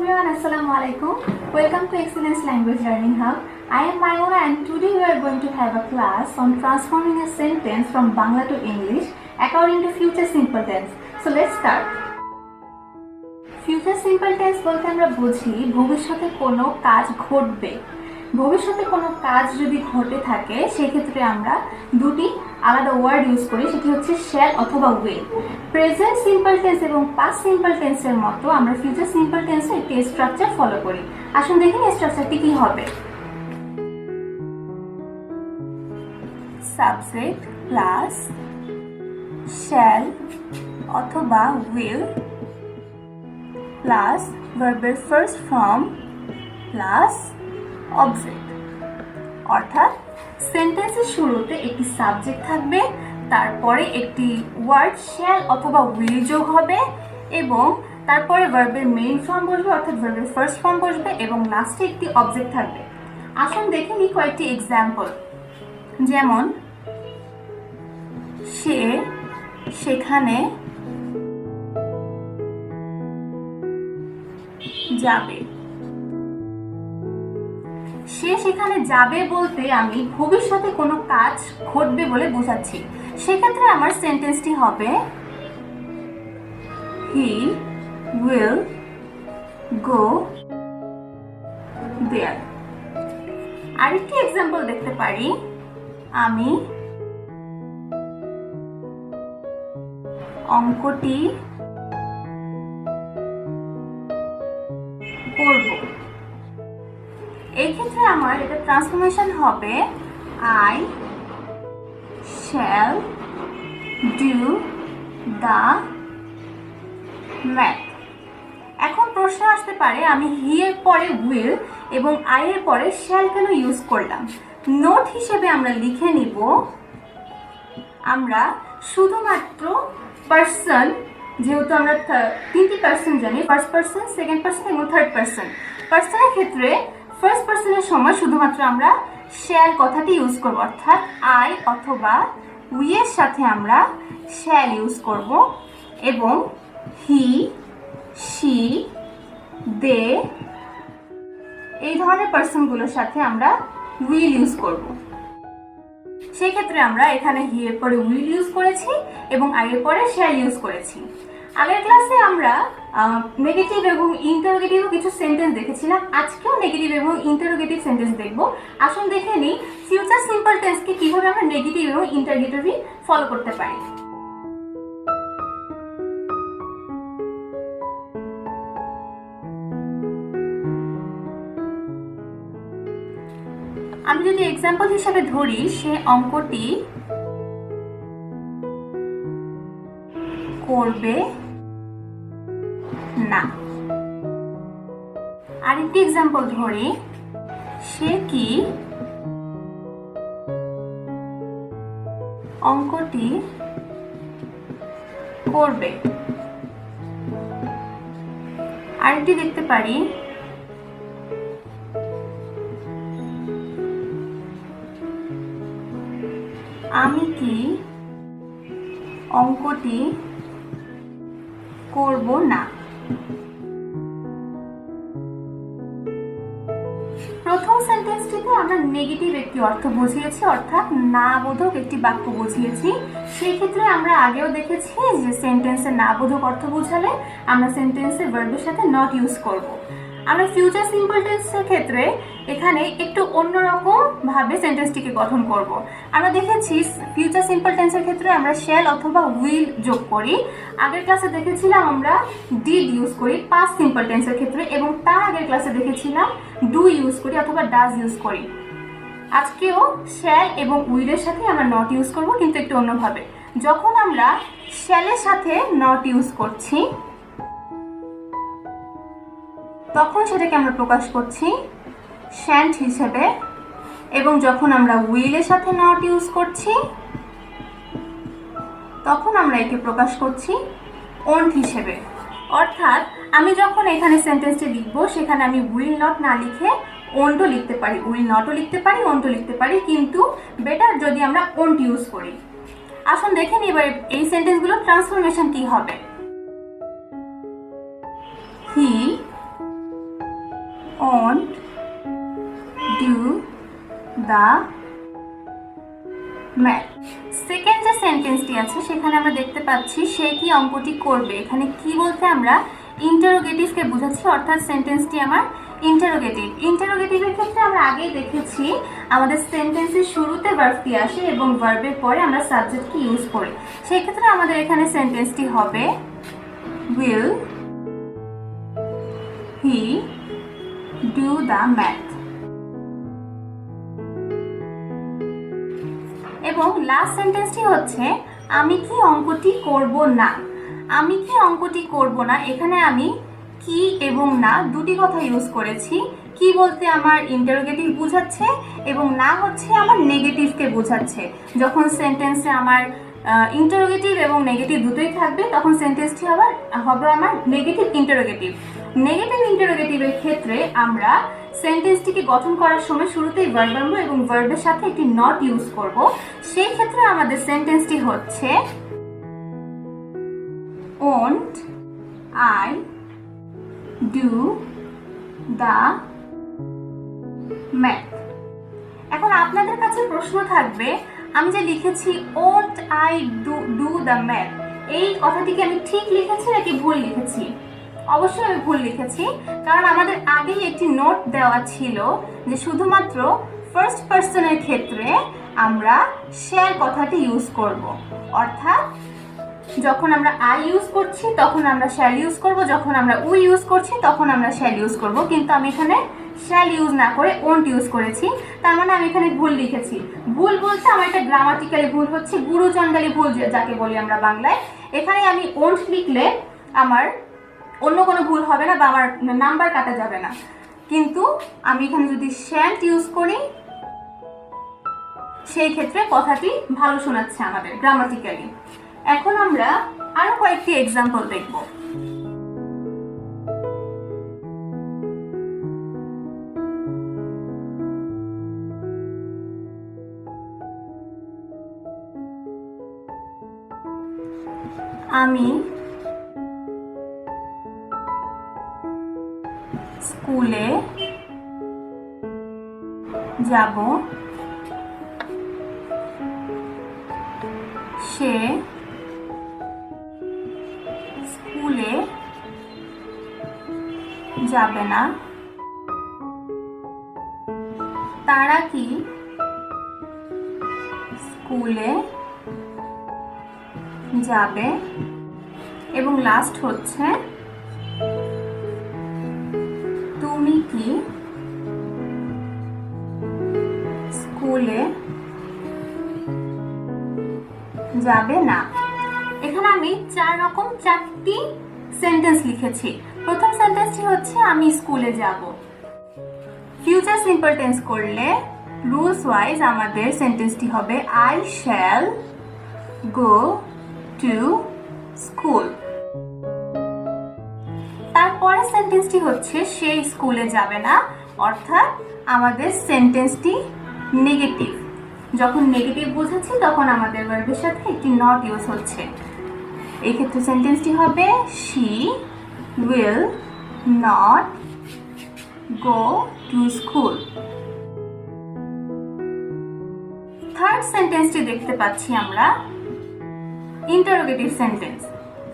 everyone, Assalamu alaikum. Welcome to Excellence Language Learning Hub. I am Maimuna and today we are going to have a class on transforming a sentence from Bangla to English according to future simple tense. So let's start. Future simple tense বলতে আমরা বুঝি ভবিষ্যতে কোনো কাজ ঘটবে। ভবিষ্যতে কোনো কাজ যদি ঘটে থাকে সেক্ষেত্রে আমরা দুটি আলাদা ওয়ার্ড ইউজ করি, সেটি হচ্ছে শ্যাল অথবা উইল। প্রেজেন্ট সিম্পল টেন্স এবং পাস্ট সিম্পল টেন্সের মতো আমরা ফিউচার সিম্পল টেন্সে একটি স্ট্রাকচার ফলো করি। আসুন দেখি স্ট্রাকচারটি কি হবে। সাবজেক্ট প্লাস শ্যাল অথবা উইল প্লাস ভার্বের ফার্স্ট ফর্ম প্লাস অবজেক্ট, অর্থাৎ সেন্টেন্সের শুরুতে একটি সাবজেক্ট থাকবে, তারপরে একটি ওয়ার্ড শ্যাল অথবা উইল যোগ হবে এবং তারপরে ভার্বের মেইন ফর্ম বসবে অর্থাৎ ভার্বের ফার্স্ট ফর্ম বসবে এবং লাস্টে একটি অবজেক্ট থাকবে। আসুন দেখে নিই কয়েকটি এক্সাম্পল। যেমন সে সেখানে যাবে। সে সেখানে যাবে বলতে আমি ভবিষ্যতে কোনো কাজ ঘটবে বলে বোঝাচ্ছি। সেক্ষেত্রে আমার সেন্টেন্সটি হবে হি উইল গো দেয়ার। আরেকটি এক্সাম্পল দেখতে পারি, আমি অঙ্কটি করব। এই ক্ষেত্রে আমার এটা ট্রান্সফরমেশন হবে I shall do the math. এখন প্রশ্ন আসতে পারে আমি হি এর পরে উইল এবং আই এর পরে শ্যাল কেন ইউজ করলাম। নোট হিসেবে আমরা লিখে নিব, আমরা শুধুমাত্র পার্সন, যেহেতু আমরা তিনটি পার্সন জানি, ফার্স্ট পার্সন, সেকেন্ড পার্সন এবং থার্ড পার্সন। পার্সনের ক্ষেত্রে ফার্স্ট পার্সনের সময় শুধুমাত্র আমরা শ্যাল কথাটি ইউজ করব, অর্থাৎ আই অথবা উই এর সাথে আমরা শ্যাল ইউজ করব এবং হি, শি, দে এই ধরনের পার্সনগুলোর সাথে আমরা উইল ইউজ করব। সেই ক্ষেত্রে আমরা এখানে হি এর পরে উইল ইউজ করেছি এবং আই এর পরে শ্যাল ইউজ করেছি। আগের ক্লাসে আমরা নেগেটিভ এবং ইন্টারোগেটিভ কিছু সেন্টেন্স দেখেছিলাম, আজকেও নেগেটিভ এবং ইন্টারোগেটিভ সেন্টেন্স দেখব। আসুন দেখে নিই ফিউচার সিম্পল টেন্সকে কিভাবে আমরা নেগেটিভ এবং ইন্টারোগেটিভই ফলো করতে পারি। আমি যদি এক্সাম্পল হিসাবে ধরি, সে অঙ্কটি করবে না। আরেকটি এক্সাম্পল ধরি, সে কি অঙ্কটি করবে। আরেকটি দেখতে পারি, আমি কি অঙ্কটি করব না। প্রথম সেন্টেন্সটিতে আমরা নেগেটিভ একটি অর্থ বুঝিয়েছি, অর্থাৎ না বোধক একটি বাক্য বুঝিয়েছি। সেই ক্ষেত্রে আমরা আগেও দেখেছি যে সেন্টেন্সের না বোধক অর্থ বোঝালে আমরা সেন্টেন্সের ভার্বের সাথে নট ইউজ করব। আমরা ফিউচার সিম্পল টেন্সের ক্ষেত্রে এখানে একটু অন্যরকম ভাবে সেন্টেন্সটিকে গঠন করব। আমরা দেখেছি ফিউচার সিম্পল টেন্সের ক্ষেত্রে আমরা শ্যাল অথবা উইল যোগ করি। আগের ক্লাসে দেখেছিলাম আমরা ডিড ইউজ করি পাস্ট সিম্পল টেন্সের ক্ষেত্রে এবং তার আগের ক্লাসে দেখেছিলাম ডু ইউজ করি অথবা ডাজ ইউজ করি। আজকেও শ্যাল এবং উইলের সাথে আমরা নট ইউজ করব, কিন্তু একটু অন্যভাবে। যখন আমরা শ্যালের সাথে নট ইউজ করছি তখন সেটাকে আমরা প্রকাশ করছি শ্যান্ট হিসেবে, এবং যখন আমরা উইলের সাথে নট ইউজ করছি তখন আমরা একে প্রকাশ করছি ওন্ট হিসেবে। অর্থাৎ আমি যখন এখানে সেন্টেন্সটি লিখবো সেখানে আমি উইল নট না লিখে ওন্টও লিখতে পারি, উইল নটও লিখতে পারি, ওন্টও লিখতে পারি, কিন্তু বেটার যদি আমরা ওন্ট ইউজ করি। আসুন দেখে নিই এবার এই সেন্টেন্সগুলোর ট্রান্সফরমেশন কি হবে। হি won't do the math. Second যে সেন্টেন্সটি আছে সেখানে আমরা দেখতে পাচ্ছি সে কি অঙ্কটি করবে। এখানে কি বলতে আমরা ইন্টারোগেটিভকে বোঝাচ্ছি, অর্থাৎ সেন্টেন্সটি আমার ইন্টারোগেটিভ। ইন্টারোগেটিভের ক্ষেত্রে আমরা আগেই দেখেছি আমাদের সেন্টেন্সের শুরুতে ভার্বটি আসে এবং ভার্বের পরে আমরা সাবজেক্টকে ইউজ করি। সেই ক্ষেত্রে আমাদের এখানে সেন্টেন্সটি হবে will he do the math। এবং লাস্ট সেন্টেন্সটি হচ্ছে আমি কি অঙ্কটি করব না। আমি কি অঙ্কটি করব না, এখানে আমি কি এবং না দুটি কথা ইউজ করেছি। কি বলতে আমার ইন্টারোগেটিভ বোঝাচ্ছে এবং না হচ্ছে আমার নেগেটিভকে বোঝাচ্ছে। যখন সেন্টেন্সে আমার ইন্টারোগেটিভ এবং নেগেটিভ দুটোই থাকবে তখন সেন্টেন্সটি আবার হবে আমার নেগেটিভ ইন্টারোগেটিভ। নেগেটিভ ইন্টারোগেটিভের ক্ষেত্রে আমরা সেন্টেন্সটিকে গঠন করার সময় শুরুতেই ভার্ব আনবো এবং ভার্বের সাথে একটি নট ইউজ করব। সেই ক্ষেত্রে আমাদের সেন্টেন্সটি হচ্ছে won't I do the math। এখন আপনাদের কাছে প্রশ্ন থাকবে আমি যে লিখেছি won't I do the math, এই কথাটিকে আমি ঠিক লিখেছি নাকি ভুল লিখেছি? অবশ্যই আমি ভুল লিখেছি, কারণ আমাদের আগেই একটি নোট দেওয়া ছিল যে শুধুমাত্র ফার্স্ট পার্সনের ক্ষেত্রে আমরা শ্যাল কথাটি ইউজ করব। অর্থাৎ যখন আমরা আই ইউজ করছি তখন আমরা শ্যাল ইউজ করব, যখন আমরা উই ইউজ করছি তখন আমরা শ্যাল ইউজ করব। কিন্তু আমি এখানে শ্যাল ইউজ না করে ওন্ট ইউজ করেছি, তার মানে আমি এখানে ভুল লিখেছি। ভুল বলতে আমার এটা গ্রামাটিক্যালি ভুল হচ্ছে, গুরুচণ্ডালি ভুল যাকে বলি আমরা বাংলায়। এখানে আমি ওন্ট লিখলে আমার অন্য কোনো ভুল হবে না বা আমার নাম্বার কাটা যাবে না। কিন্তু আমি এখানে যদি শ্যাল ইউজ করি সেই ক্ষেত্রে কথাটি ভালো শোনাচ্ছে আমাদের গ্রামাটিক্যালি। এখন আমরা আরো কয়েকটি এক্সাম্পল দেখব। আমি স্কুলে যাব, সে স্কুলে যাবে না, তারা কি স্কুলে যাবে। এবং লাস্ট হচ্ছে তুমি কি স্কুলে যাবে না। এখানে আমি চারটি সেন্টেন্স লিখেছি। প্রথম সেন্টেন্সটি হচ্ছে আমি স্কুলে যাব। ফিউচার সিম্পল টেন্স করলে রুলস ওয়াইজ আমাদের সেন্টেন্সটি হবে I shall go to school. তারপরে সেন্টেন্সটি হচ্ছে সে স্কুলে যাবে না, অর্থাৎ আমাদের সেন্টেন্সটি নেগেটিভ। যখন নেগেটিভ বুঝেছি তখন আমাদের ভার্বের সাথে একটি নট ইউজ হচ্ছে। এই ক্ষেত্রে সেন্টেন্সটি হবে she will not go to school। Third সেন্টেন্সটি দেখতে পাচ্ছি আমরা ইন্টারোগেটিভ সেন্টেন্স।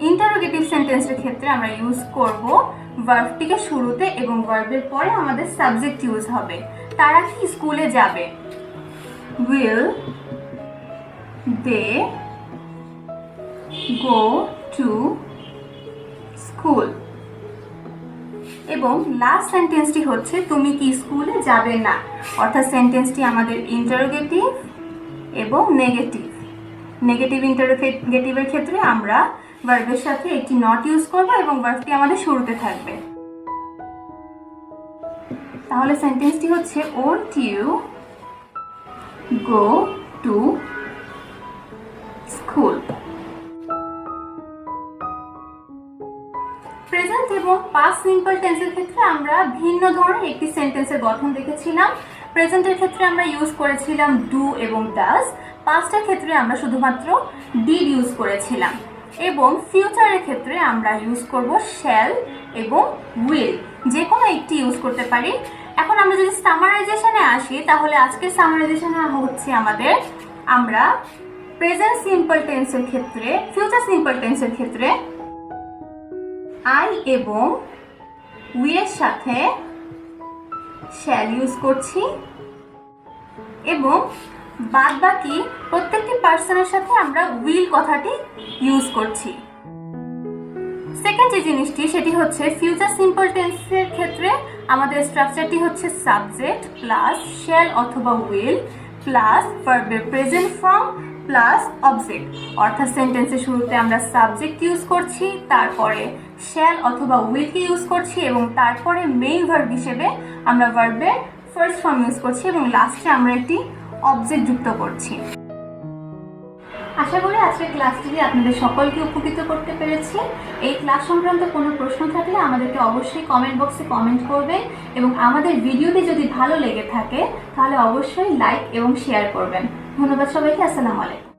ইন্টারোগেটিভ সেন্টেন্সের ক্ষেত্রে আমরা ইউজ করব ভার্বটিকে শুরুতে এবং ভার্বের পরে আমাদের সাবজেক্ট ইউজ হবে। তারা কি স্কুলে যাবে, will they go to school। এবং লাস্ট সেন্টেন্সটি হচ্ছে তুমি কি স্কুলে যাবে না, অর্থাৎ সেন্টেন্সটি আমাদের ইন্টারোগেটিভ এবং নেগেটিভ। নেগেটিভ ইন্টারোগেটিভের ক্ষেত্রে আমরা ভার্বের সাথে একটি নট ইউজ করব এবং ভার্বটি আমাদের শুরুতে থাকবে। তাহলে সেন্টেন্সটি হচ্ছে won't you go to school। Present এবং পাস্ট সিম্পল টেন্সের ক্ষেত্রে আমরা ভিন্ন ধরনের একটি সেন্টেন্সের গঠন দেখেছিলাম। প্রেজেন্টের ক্ষেত্রে আমরা ইউজ করেছিলাম ডু এবং ডাজ। পাস্টের ক্ষেত্রে আমরা শুধুমাত্র ডিড ইউজ করেছিলাম। এবং ফিউচারের ক্ষেত্রে আমরা ইউজ করব শ্যাল এবং উইল। যে কোনো একটি ইউজ করতে পারি। এখন আমরা যদি সামারাইজেশনে আসি, তাহলে আজকের সামারাইজেশনে হচ্ছে আমরা প্রেজেন্ট সিম্পল টেন্সের ক্ষেত্রে, ফিউচার সিম্পল টেন্সের ক্ষেত্রে আই এবং উই এর সাথে শ্যাল ইউজ করছি এবং বাদ বাকি প্রত্যেকটি পার্সনের সাথে আমরা উইল কথাটি ইউজ করছি। সেকেন্ড যে জিনিসটি সেটি হচ্ছে ফিউচার সিম্পল টেন্সের ক্ষেত্রে আমাদের স্ট্রাকচারটি হচ্ছে সাবজেক্ট প্লাস শ্যাল অথবা উইল প্লাস ভার্বের প্রেজেন্ট ফর্ম প্লাস অবজেক্ট, অর্থাৎ সেন্টেন্সের শুরুতে আমরা সাবজেক্ট ইউজ করছি, তারপরে শ্যাল অথবা উইলকে ইউজ করছি এবং তারপরে মেইন ভার্ব হিসেবে আমরা ভার্বের ফার্স্ট ফর্ম ইউজ করছি এবং লাস্টে আমরা একটি অবজেক্ট যুক্ত করছি। আশা করি আজকের ক্লাসটি আপনাদের সকলকে উপকৃত করতে পেরেছি। এই ক্লাস সংক্রান্ত কোনো প্রশ্ন থাকলে আমাদেরকে অবশ্যই কমেন্ট বক্সে কমেন্ট করবেন এবং আমাদের ভিডিওটি যদি ভালো লেগে থাকে তাহলে অবশ্যই লাইক এবং শেয়ার করবেন। ধন্যবাদ সবাইকে। আসসালামু আলাইকুম।